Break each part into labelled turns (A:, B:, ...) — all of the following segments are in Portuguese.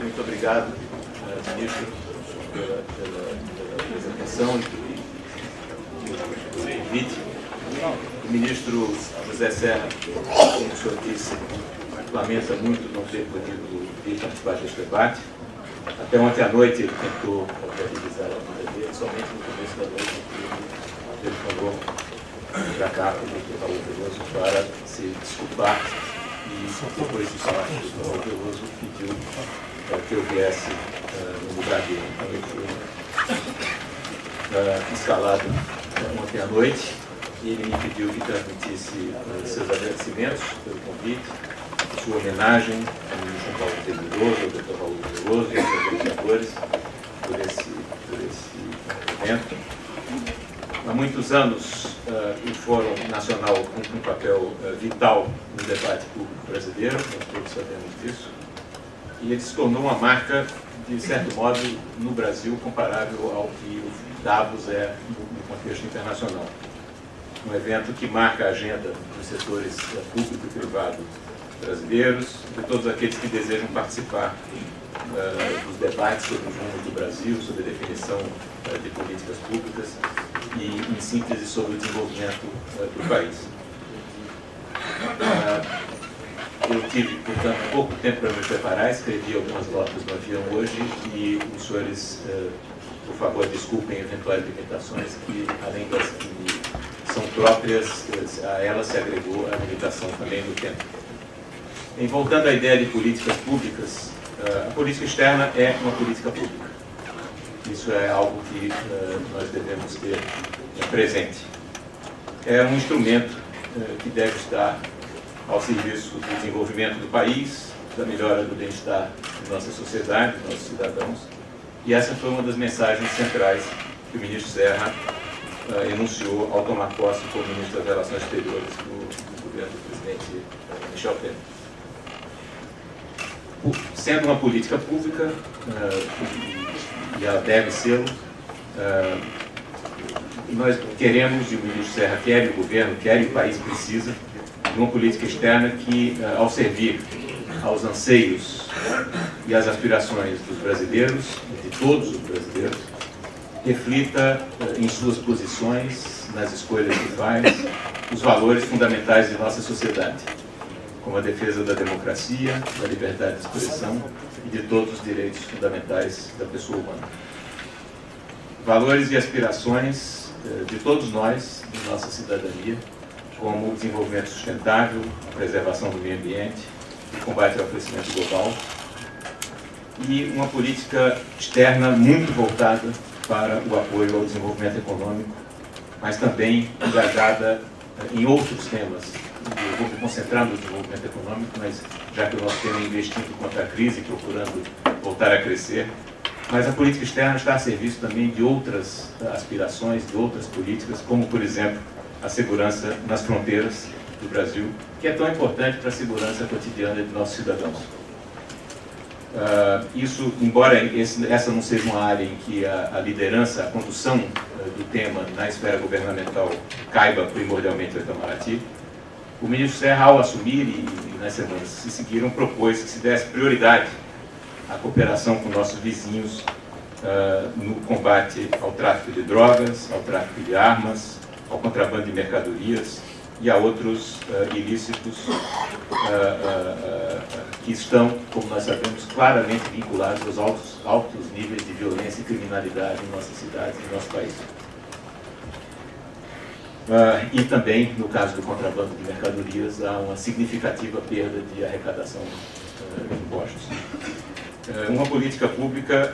A: Muito obrigado, ministro, pela apresentação e pelo convite. O ministro José Serra, como o senhor disse, lamenta muito não ter podido vir participar deste debate. Até ontem à noite ele tentou realizar a vida dele, somente no começo da noite ele telefonou para cá, para o Dr. Raul Veloso, para se desculpar e depois de falar com o Dr. Raul Veloso pediu que eu viesse no lugar dele. Então ele foi escalado ontem à noite e ele me pediu que transmitisse seus agradecimentos pelo convite, sua homenagem ao ministro Paulo Veloso, ao Dr. Raul Veloso e aos organizadores por esse evento. Há muitos anos, o Fórum Nacional cumpre um papel vital no debate público brasileiro, nós todos sabemos disso, e ele se tornou uma marca, de certo modo, no Brasil, comparável ao que o Davos é no contexto internacional. Um evento que marca a agenda dos setores público e privado brasileiros, de todos aqueles que desejam participar dos debates sobre o rumo do Brasil, sobre a definição de políticas públicas e, em síntese, sobre o desenvolvimento do país. Eu tive, portanto, pouco tempo para me preparar, escrevi algumas notas no avião hoje e os senhores, por favor, desculpem eventuais limitações que, além das que são próprias, a elas se agregou a limitação também do tempo. Voltando à ideia de políticas públicas, a política externa é uma política pública. Isso é algo que nós devemos ter presente. É um instrumento que deve estar ao serviço do desenvolvimento do país, da melhora do bem-estar de nossa sociedade, dos nossos cidadãos. E essa foi uma das mensagens centrais que o ministro Serra enunciou ao tomar posse como ministro das Relações Exteriores do governo do presidente Michel Temer. Sendo uma política pública, e ela deve ser, nós queremos, e o ministro Serra quer, e o governo quer, e o país precisa, de uma política externa que, ao servir aos anseios e às aspirações dos brasileiros, de todos os brasileiros, reflita em suas posições, nas escolhas que faz, os valores fundamentais de nossa sociedade, como a defesa da democracia, da liberdade de expressão e de todos os direitos fundamentais da pessoa humana. Valores e aspirações de todos nós, de nossa cidadania, como o desenvolvimento sustentável, a preservação do meio ambiente, o combate ao aquecimento global e uma política externa muito voltada para o apoio ao desenvolvimento econômico, mas também engajada em outros temas. Eu vou me concentrar no desenvolvimento econômico, mas já que o nosso tema é investindo contra a crise, procurando voltar a crescer, mas a política externa está a serviço também de outras aspirações, de outras políticas, como, por exemplo, a segurança nas fronteiras do Brasil, que é tão importante para a segurança cotidiana de nossos cidadãos. Isso, embora essa não seja uma área em que a liderança, a condução do tema na esfera governamental caiba primordialmente ao Itamaraty, o ministro Serra, ao assumir e nas semanas que se seguiram, propôs que se desse prioridade à cooperação com nossos vizinhos no combate ao tráfico de drogas, ao tráfico de armas, ao contrabando de mercadorias e a outros ilícitos que estão, como nós sabemos, claramente vinculados aos altos níveis de violência e criminalidade em nossas cidades e no nosso país. E também, no caso do contrabando de mercadorias, há uma significativa perda de arrecadação de impostos. Uma política pública,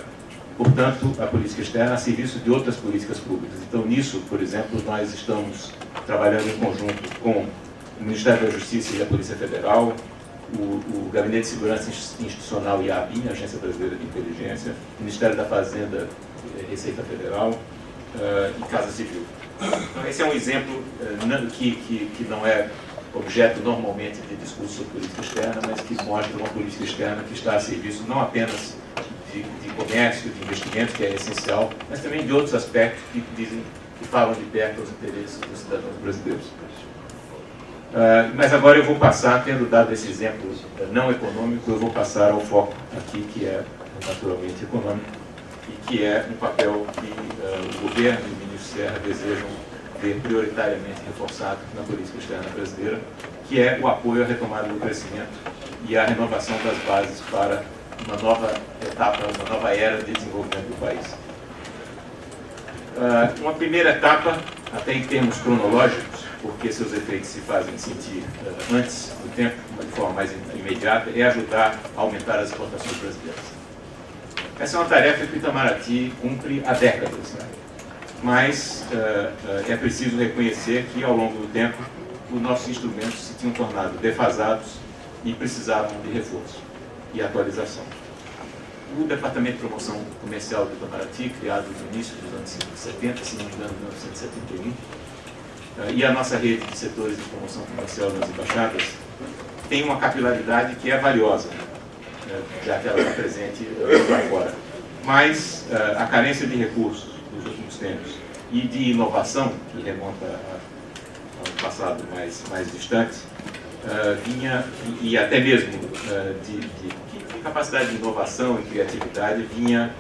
A: portanto, a política externa a serviço de outras políticas públicas. Então, nisso, por exemplo, nós estamos trabalhando em conjunto com o Ministério da Justiça e a Polícia Federal, o Gabinete de Segurança Institucional e a ABIN, a Agência Brasileira de Inteligência, o Ministério da Fazenda, Receita Federal e Casa Civil. Então, esse é um exemplo que não é objeto normalmente de discurso sobre política externa, mas que mostra uma política externa que está a serviço não apenas de comércio, de investimento, que é essencial, mas também de outros aspectos que falam de perto aos interesses dos cidadãos brasileiros. Mas agora eu vou passar, tendo dado esse exemplo não econômico, eu vou passar ao foco aqui, que é naturalmente econômico, e que é um papel que o governo e o ministro Serra desejam ver prioritariamente reforçado na política externa brasileira, que é o apoio à retomada do crescimento e à renovação das bases para uma nova etapa, uma nova era de desenvolvimento do país. Uma primeira etapa, até em termos cronológicos, porque seus efeitos se fazem sentir antes do tempo, de forma mais imediata, é ajudar a aumentar as exportações brasileiras. Essa é uma tarefa que o Itamaraty cumpre há décadas, né? Mas é preciso reconhecer que, ao longo do tempo, os nossos instrumentos se tinham tornado defasados e precisavam de reforço e atualização. O Departamento de Promoção Comercial do Itamaraty, criado no início dos anos 70, se não me engano, em 1971, e a nossa rede de setores de promoção comercial nas embaixadas, tem uma capilaridade que é valiosa, já que ela está presente lá fora. Mas a carência de recursos dos últimos tempos e de inovação, que remonta ao passado mais distante, vinha, e até mesmo de capacidade de inovação e criatividade, vinha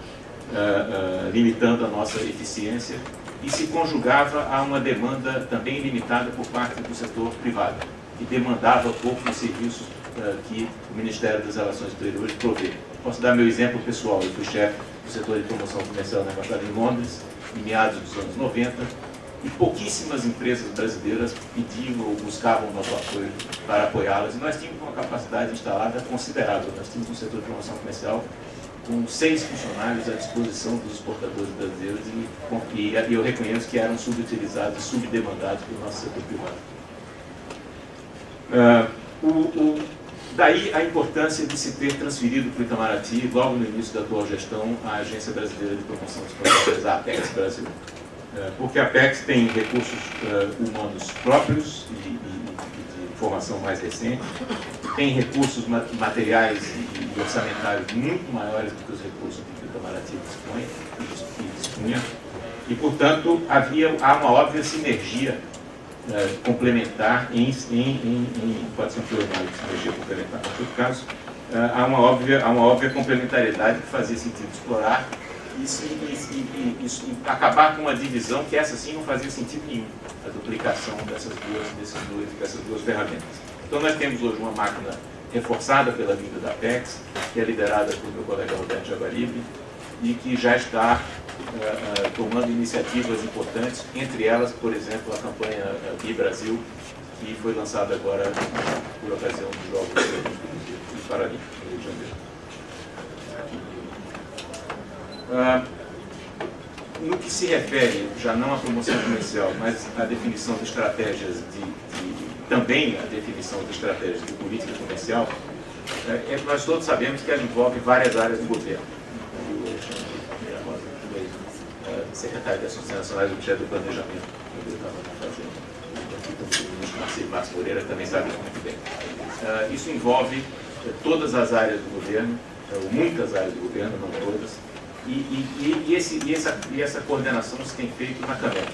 A: limitando a nossa eficiência e se conjugava a uma demanda também limitada por parte do setor privado, que demandava pouco dos serviços que o Ministério das Relações Exteriores provê. Posso dar meu exemplo pessoal. Eu fui chefe do setor de promoção comercial na Embaixada em Londres, em meados dos anos 90, e pouquíssimas empresas brasileiras pediam ou buscavam o nosso apoio para apoiá-las, e nós tínhamos uma capacidade instalada considerável. Nós tínhamos um setor de promoção comercial com 6 funcionários à disposição dos exportadores brasileiros, e eu reconheço que eram subutilizados e subdemandados pelo nosso setor privado. Daí a importância de se ter transferido para o Itamaraty, logo no início da atual gestão, a Agência Brasileira de Promoção dos Exportadores, a Apex Brasil. Porque a Apex tem recursos humanos próprios e de formação mais recente, tem recursos materiais e orçamentários muito maiores do que os recursos que o Itamaraty dispunha, e, portanto, há uma óbvia sinergia complementar pode ser um plenário de sinergia complementar, em todo caso, há uma óbvia complementariedade que fazia sentido explorar e acabar com uma divisão que essa sim não fazia sentido nenhum, a duplicação dessas duas ferramentas. Então nós temos hoje uma máquina reforçada pela vinda da Apex, que é liderada por meu colega Roberto Jaguaribe, e que já está tomando iniciativas importantes, entre elas, por exemplo, a campanha Bi Brasil, que foi lançada agora por ocasião dos Jogos do Paralímpicos, no Rio de Janeiro. No que se refere, já não à promoção comercial, mas à definição de estratégias também a definição de estratégias de política comercial, nós todos sabemos que ela envolve várias áreas do governo. Secretário de Assuntos Internacionais do Ministério do Planejamento, que eu estava fazendo, o ministro Márcio Moreira também sabe muito bem. Isso envolve todas as áreas do governo, ou muitas áreas do governo, não todas, e essa coordenação se tem feito na CAMEX.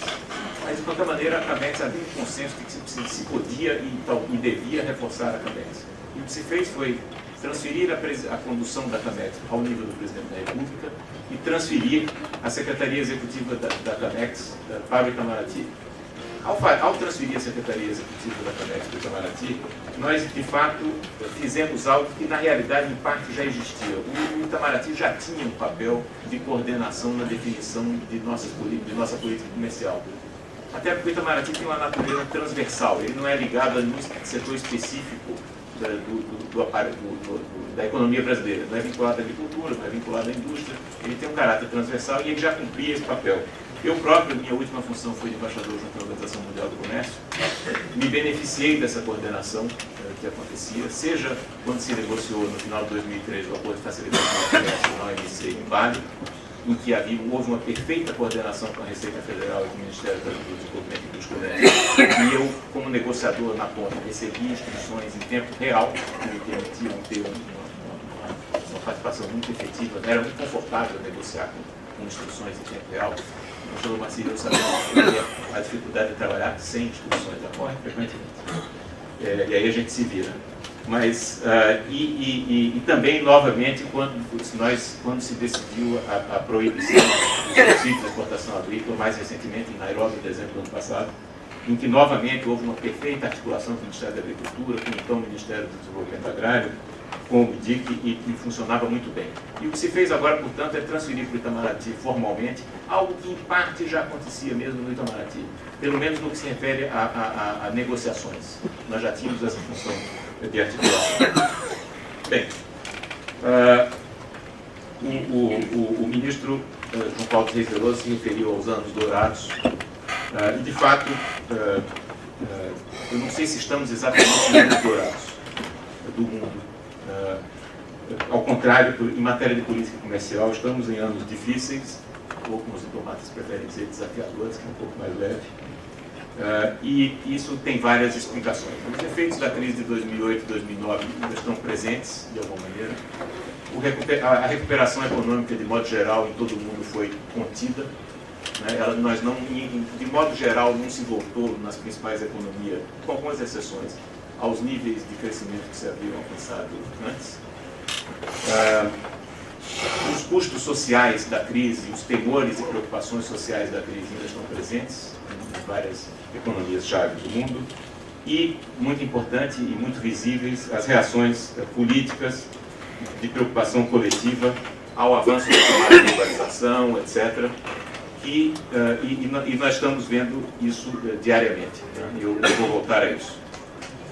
A: Mas, de qualquer maneira, a CAMEX havia um consenso de que se podia e devia reforçar a CAMEX. E o que se fez foi transferir a condução da CAMEX ao nível do Presidente da República e transferir a Secretaria Executiva da CAMEX para o Itamaraty. Ao transferir a Secretaria Executiva da CAMEX para o Itamaraty, nós, de fato, fizemos algo que, na realidade, em parte já existia. O Itamaraty já tinha um papel de coordenação na definição de nossa política comercial. Até porque o Itamaraty tem uma natureza transversal, ele não é ligado a nenhum setor específico da economia brasileira, não é vinculado à agricultura, não é vinculado à indústria, ele tem um caráter transversal e ele já cumpria esse papel. Eu próprio, minha última função foi de embaixador junto à Organização Mundial do Comércio, me beneficiei dessa coordenação que acontecia, seja quando se negociou no final de 2003 o acordo de facilitação internacional OMC em Bali, em que houve uma perfeita coordenação com a Receita Federal e com o Ministério da Desenvolvimento e Indústria, e eu, como negociador na ponta, recebi instruções em tempo real que me permitiam ter uma participação muito efetiva. Era muito confortável negociar com instruções em tempo real. O professor Marcílio sabia a dificuldade de trabalhar sem instruções, ocorre frequentemente. E aí a gente se vira. Mas, e também, novamente, quando se decidiu a proibição dos subsídios de exportação agrícola, mais recentemente em Nairobi, em dezembro do ano passado, em que, novamente, houve uma perfeita articulação com o Ministério da Agricultura, com então o Ministério do Desenvolvimento Agrário, com o MDIC, e funcionava muito bem. E o que se fez agora, portanto, é transferir para o Itamaraty formalmente algo que, em parte, já acontecia mesmo no Itamaraty, pelo menos no que se refere a negociações. Nós já tínhamos essa função de articulação. Bem, o ministro João Paulo dos Reis Veloso se referiu aos anos dourados, e, de fato, eu não sei se estamos exatamente nos anos dourados do mundo. Ao contrário, em matéria de política comercial, estamos em anos difíceis, ou como os diplomatas preferem dizer, desafiadores, que é um pouco mais leve, e isso tem várias explicações. Os efeitos da crise de 2008 e 2009 ainda estão presentes, de alguma maneira. A recuperação econômica, de modo geral, em todo o mundo foi contida. Nós não, de modo geral, não se voltou nas principais economias, com algumas exceções, aos níveis de crescimento que se haviam alcançado antes. Os custos sociais da crise, os temores e preocupações sociais da crise ainda estão presentes em várias economias-chave do mundo. E, muito importante e muito visíveis, as reações políticas de preocupação coletiva ao avanço da globalização, etc. E nós estamos vendo isso diariamente. Eu vou voltar a isso.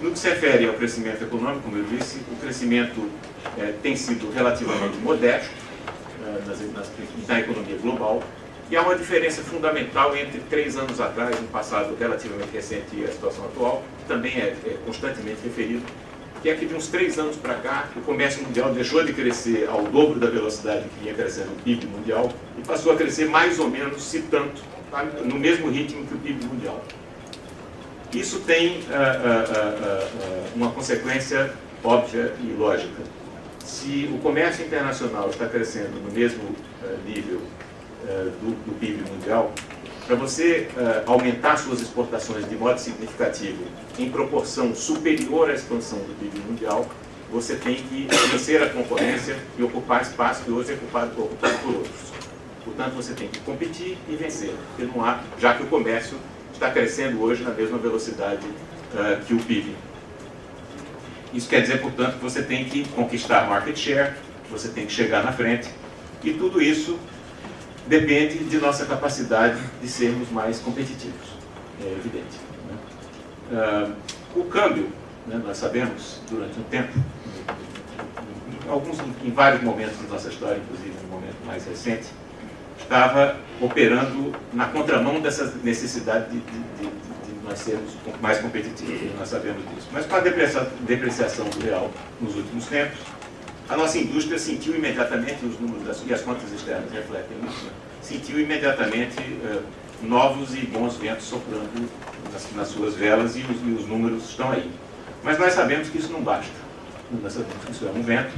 A: No que se refere ao crescimento econômico, como eu disse, o crescimento tem sido relativamente modesto na economia global, e há uma diferença fundamental entre 3 anos atrás, um passado relativamente recente, e a situação atual, que também é constantemente referido, que é que de uns 3 anos para cá, o comércio mundial deixou de crescer ao dobro da velocidade que vinha crescendo o PIB mundial e passou a crescer mais ou menos, se tanto, no mesmo ritmo que o PIB mundial. Isso tem uma consequência óbvia e lógica. Se o comércio internacional está crescendo no mesmo nível do PIB mundial, para você aumentar suas exportações de modo significativo em proporção superior à expansão do PIB mundial, você tem que vencer a concorrência e ocupar espaço que hoje é ocupado por outros. Portanto, você tem que competir e vencer, porque não há, já que o comércio está crescendo hoje na mesma velocidade que o PIB. Isso quer dizer, portanto, que você tem que conquistar market share, você tem que chegar na frente, e tudo isso depende de nossa capacidade de sermos mais competitivos, é evidente. O câmbio, nós sabemos, durante um tempo, em vários momentos da nossa história, inclusive no momento mais recente, estava operando na contramão dessa necessidade de nós sermos mais competitivos, nós sabemos disso. Mas com a depreciação do real nos últimos tempos, a nossa indústria sentiu imediatamente, os números e as contas externas refletem isso, sentiu imediatamente novos e bons ventos soprando nas suas velas, e os números estão aí. Mas nós sabemos que isso não basta. Nós sabemos que isso é um vento,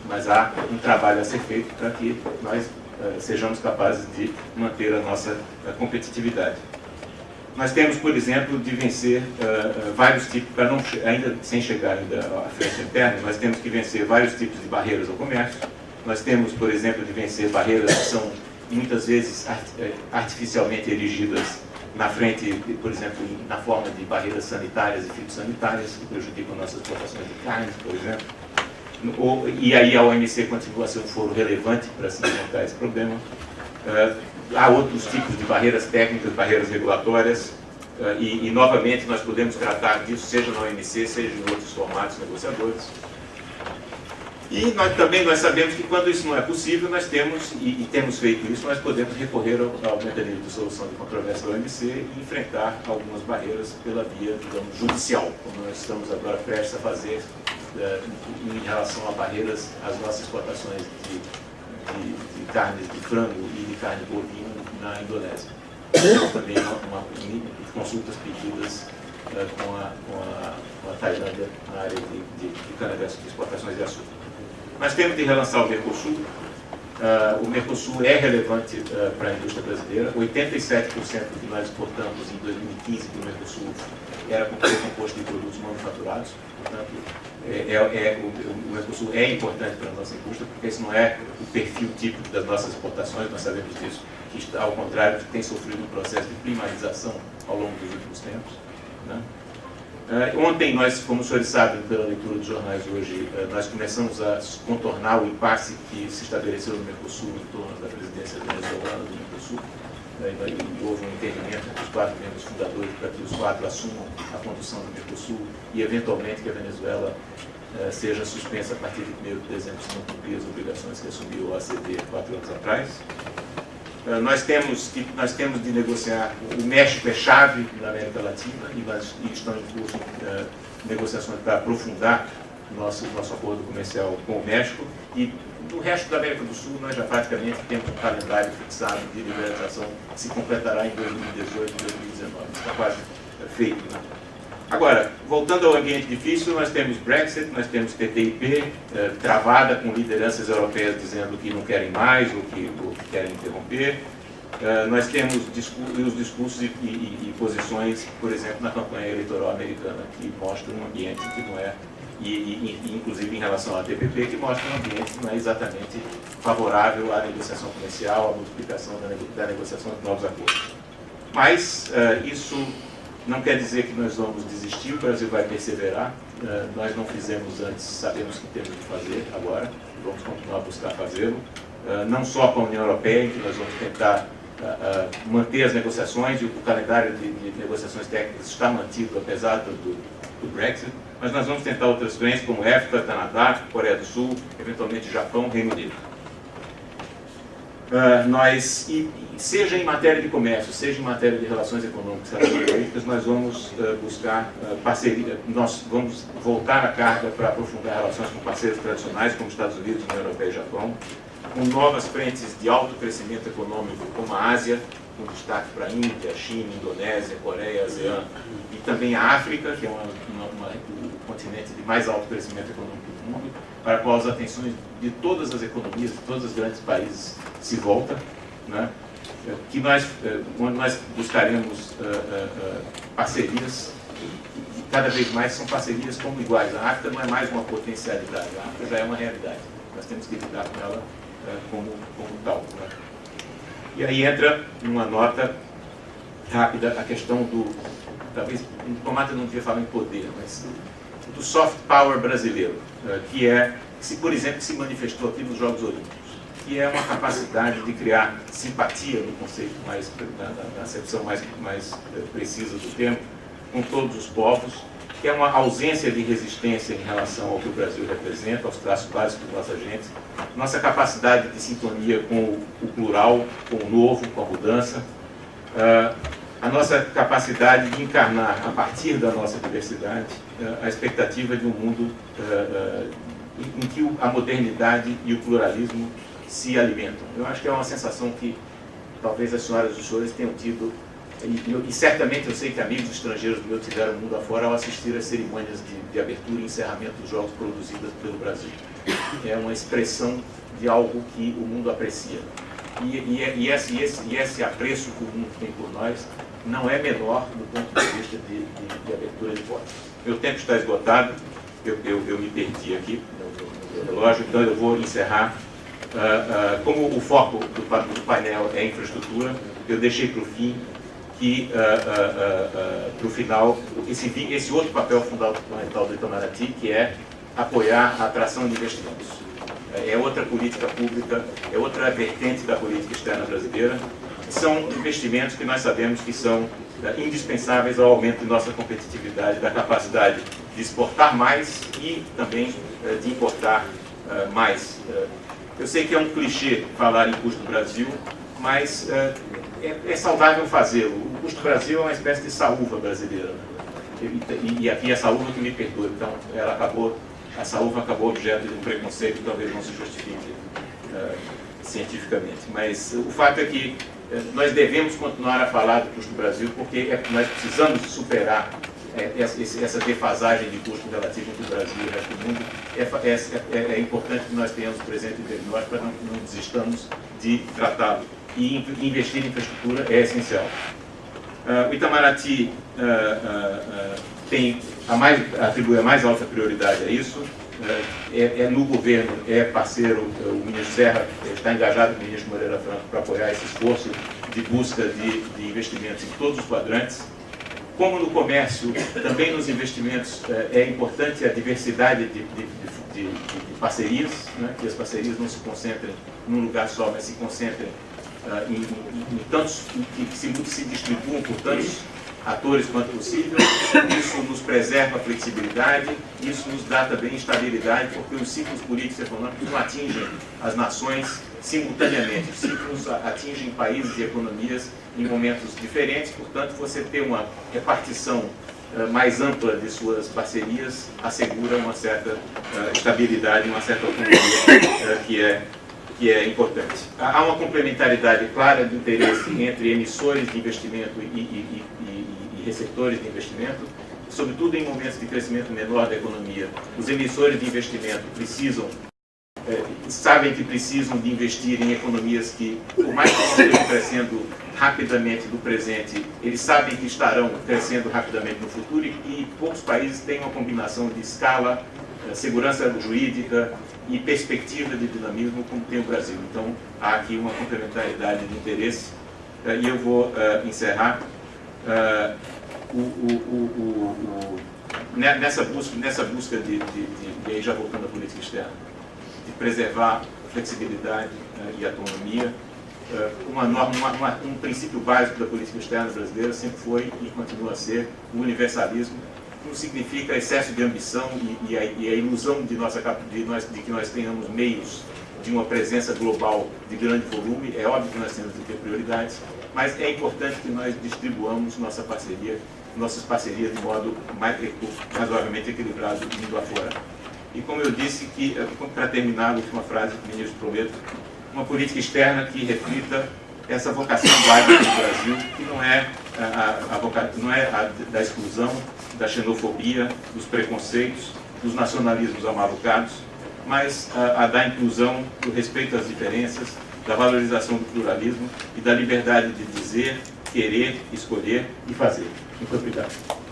A: mas há um trabalho a ser feito para que nós sejamos capazes de manter a nossa competitividade. Nós temos, por exemplo, de vencer vários tipos, ainda sem chegar ainda à frente interna, nós temos que vencer vários tipos de barreiras ao comércio. Nós temos, por exemplo, de vencer barreiras que são muitas vezes artificialmente erigidas na frente, por exemplo, na forma de barreiras sanitárias e fitossanitárias, que prejudicam nossas exportações de carnes, por exemplo. E aí a OMC continua a ser um foro relevante para se enfrentar esse problema. Há outros tipos de barreiras técnicas, barreiras regulatórias, e novamente nós podemos tratar disso, seja na OMC, seja em outros formatos negociadores. E nós sabemos que quando isso não é possível, nós temos, e temos feito isso, nós podemos recorrer ao mecanismo de solução de controvérsia da OMC e enfrentar algumas barreiras pela via, digamos, judicial, como nós estamos agora prestes a fazer em relação a barreiras às nossas exportações de carnes de frango e de carne bovina na Indonésia. Também consultas pedidas com a Tailândia na área de cana-de-açúcar, de exportações de açúcar. Nós temos de relançar o Mercosul, O Mercosul é relevante para a indústria brasileira. 87% do que nós exportamos em 2015 para o Mercosul era composto de produtos manufaturados. Portanto, o Mercosul é importante para a nossa indústria, porque esse não é o perfil típico das nossas exportações, nós sabemos disso, que ao contrário, tem sofrido um processo de primarização ao longo dos últimos tempos, né? Ontem, nós, como os senhores sabem pela leitura dos jornais hoje, nós começamos a contornar o impasse que se estabeleceu no Mercosul em torno da presidência venezuelana do Mercosul. Houve um entendimento entre os 4 membros fundadores para que os 4 assumam a condução do Mercosul e, eventualmente, que a Venezuela seja suspensa a partir de 1º de dezembro, se não cumprir as obrigações que assumiu o ACD 4 anos atrás. Nós temos de negociar, o México é chave na América Latina e estão em curso negociações para aprofundar nosso acordo comercial com o México. E no resto da América do Sul, nós já praticamente temos um calendário fixado de liberalização que se completará em 2018 e 2019. Isso está quase feito, né? Agora, voltando ao ambiente difícil, nós temos Brexit, nós temos TTIP, travada com lideranças europeias dizendo que não querem mais ou que querem interromper. Nós temos os discursos e posições, por exemplo, na campanha eleitoral americana, que mostram um ambiente que não é, inclusive em relação à TPP, que mostra um ambiente que não é exatamente favorável à negociação comercial, à multiplicação da negociação de novos acordos. Mas isso não quer dizer que nós vamos desistir, o Brasil vai perseverar. Nós não fizemos antes, sabemos que temos que fazer agora, vamos continuar a buscar fazê-lo. Não só com a União Europeia, em que nós vamos tentar manter as negociações, e o calendário de negociações técnicas está mantido, apesar do Brexit, mas nós vamos tentar outras frentes, como EFTA, Canadá, Coreia do Sul, eventualmente Japão, Reino Unido. Seja em matéria de comércio, seja em matéria de relações econômicas e políticas, nós vamos buscar parceria, nós vamos voltar a carga para aprofundar relações com parceiros tradicionais, como Estados Unidos, União Europeia e Japão, com novas frentes de alto crescimento econômico, como a Ásia, com destaque para a Índia, China, Indonésia, Coreia, ASEAN, e também a África, que é o continente de mais alto crescimento econômico do mundo, para a qual as atenções de todas as economias, de todos os grandes países se voltam, né? Onde nós buscaremos parcerias, e cada vez mais são parcerias como iguais. A África não é mais uma potencialidade, a África já é uma realidade. Nós temos que lidar com ela como tal, né? E aí entra uma nota rápida a questão talvez o Tomata não devia falar em poder, mas do soft power brasileiro, que por exemplo, se manifestou aqui nos Jogos Olímpicos, que é uma capacidade de criar simpatia, no conceito na acepção mais precisa do termo, com todos os povos, que é uma ausência de resistência em relação ao que o Brasil representa, aos traços básicos da nossa gente, nossa capacidade de sintonia com o plural, com o novo, com a mudança, a nossa capacidade de encarnar, a partir da nossa diversidade, a expectativa de um mundo em que a modernidade e o pluralismo se alimentam. Eu acho que é uma sensação que talvez as senhoras e os senhores tenham tido, e certamente eu sei que amigos estrangeiros do meu tiveram mundo afora ao assistir às cerimônias de abertura e encerramento dos Jogos produzidas pelo Brasil. É uma expressão de algo que o mundo aprecia. E esse apreço que o mundo tem por nós não é menor do ponto de vista de abertura de portas. Meu tempo está esgotado, eu me perdi aqui no relógio, então eu vou encerrar. Como o foco do painel é infraestrutura, eu deixei para o fim para o final, esse outro papel fundamental do Itamaraty, que é apoiar a atração de investimentos. É outra política pública, é outra vertente da política externa brasileira. São investimentos que nós sabemos que são indispensáveis ao aumento de nossa competitividade, da capacidade de exportar mais e também de importar mais. Eu sei que é um clichê falar em custo Brasil, mas é saudável fazê-lo. O custo Brasil é uma espécie de saúva brasileira, né? E aqui é a saúva que me perdoa. Então, a saúva acabou objeto de um preconceito que talvez não se justifique cientificamente. Mas o fato é que nós devemos continuar a falar do custo Brasil, porque nós precisamos superar essa defasagem de custo relativo entre o Brasil e o resto do mundo, é importante que nós tenhamos presente entre nós para não desistamos de tratá-lo. E investir em infraestrutura é essencial. O Itamaraty atribui a mais alta prioridade a isso. No governo, é parceiro, o ministro Serra está engajado com o ministro Moreira Franco para apoiar esse esforço de busca de investimentos em todos os quadrantes. Como no comércio, também nos investimentos é importante a diversidade de parcerias, né? Que as parcerias não se concentrem num lugar só, mas se concentrem em tantos, que se distribuam por tantos atores quanto possível. Isso nos preserva a flexibilidade, isso nos dá também estabilidade, porque os ciclos políticos e econômicos não atingem as nações simultaneamente. Os ciclos atingem países e economias em momentos diferentes, portanto, você ter uma repartição mais ampla de suas parcerias assegura uma certa estabilidade, uma certa autonomia que é importante. Há uma complementaridade clara de interesse entre emissores de investimento e receptores de investimento, sobretudo em momentos de crescimento menor da economia. Os emissores de investimento sabem que precisam de investir em economias que, por mais que estejam crescendo rapidamente no presente, eles sabem que estarão crescendo rapidamente no futuro, e poucos países têm uma combinação de escala, segurança jurídica e perspectiva de dinamismo como tem o Brasil. Então, há aqui uma complementaridade de interesse, e eu vou encerrar nessa busca de aí já voltando à política externa, de preservar a flexibilidade e a autonomia. Um princípio básico da política externa brasileira sempre foi e continua a ser o universalismo. Não significa excesso de ambição e a ilusão de que nós tenhamos meios de uma presença global de grande volume. É óbvio que nós temos de ter prioridades, mas é importante que nós distribuamos nossas parcerias de modo razoavelmente equilibrado indo afora. E como eu disse, para terminar, a última frase que o ministro promete, uma política externa que reflita essa vocação básica do Brasil, que não é a da exclusão, da xenofobia, dos preconceitos, dos nacionalismos amalucados, mas a da inclusão, do respeito às diferenças, da valorização do pluralismo e da liberdade de dizer, querer, escolher e fazer. Muito obrigado.